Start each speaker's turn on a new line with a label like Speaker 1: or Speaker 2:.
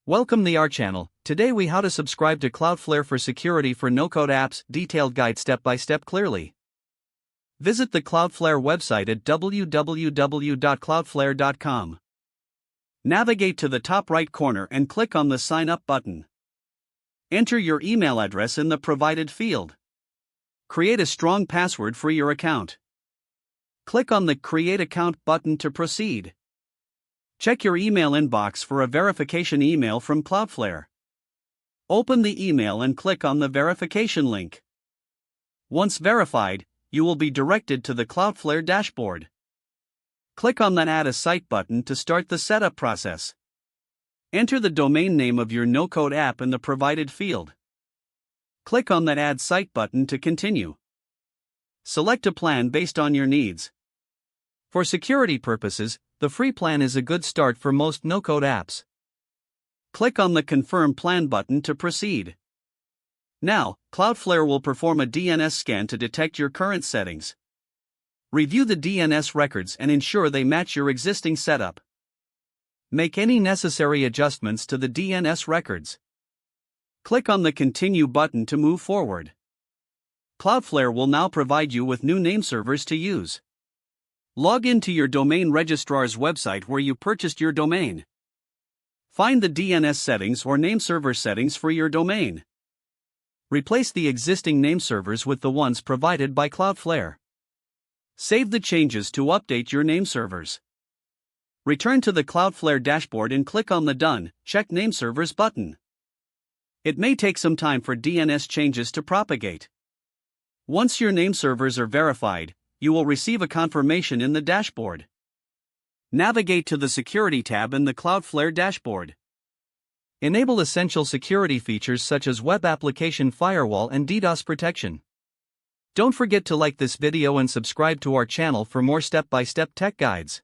Speaker 1: Welcome to our channel. Today we how to subscribe to Cloudflare for security for no-code apps, detailed guide step by step clearly. Visit the Cloudflare website at www.cloudflare.com. Navigate to the top right corner and click on the Sign Up button. Enter your email address in the provided field. Create a strong password for your account. Click on the Create Account button to proceed. Check your email inbox for a verification email from Cloudflare. Open the email and click on the verification link. Once verified, you will be directed to the Cloudflare dashboard. Click on the Add a Site button to start the setup process. Enter the domain name of your no-code app in the provided field. Click on that Add Site button to continue. Select a plan based on your needs. For security purposes, the free plan is a good start for most no-code apps. Click on the Confirm Plan button to proceed. Now, Cloudflare will perform a DNS scan to detect your current settings. Review the DNS records and ensure they match your existing setup. Make any necessary adjustments to the DNS records. Click on the Continue button to move forward. Cloudflare will now provide you with new name servers to use. Log into your domain registrar's website where you purchased your domain. Find the DNS settings or name server settings for your domain. Replace the existing name servers with the ones provided by Cloudflare. Save the changes to update your name servers. Return to the Cloudflare dashboard and click on the Done, Check Name Servers button. It may take some time for DNS changes to propagate. Once your name servers are verified, you will receive a confirmation in the dashboard. Navigate to the Security tab in the Cloudflare dashboard. Enable essential security features such as Web Application Firewall and DDoS protection. Don't forget to like this video and subscribe to our channel for more step-by-step tech guides.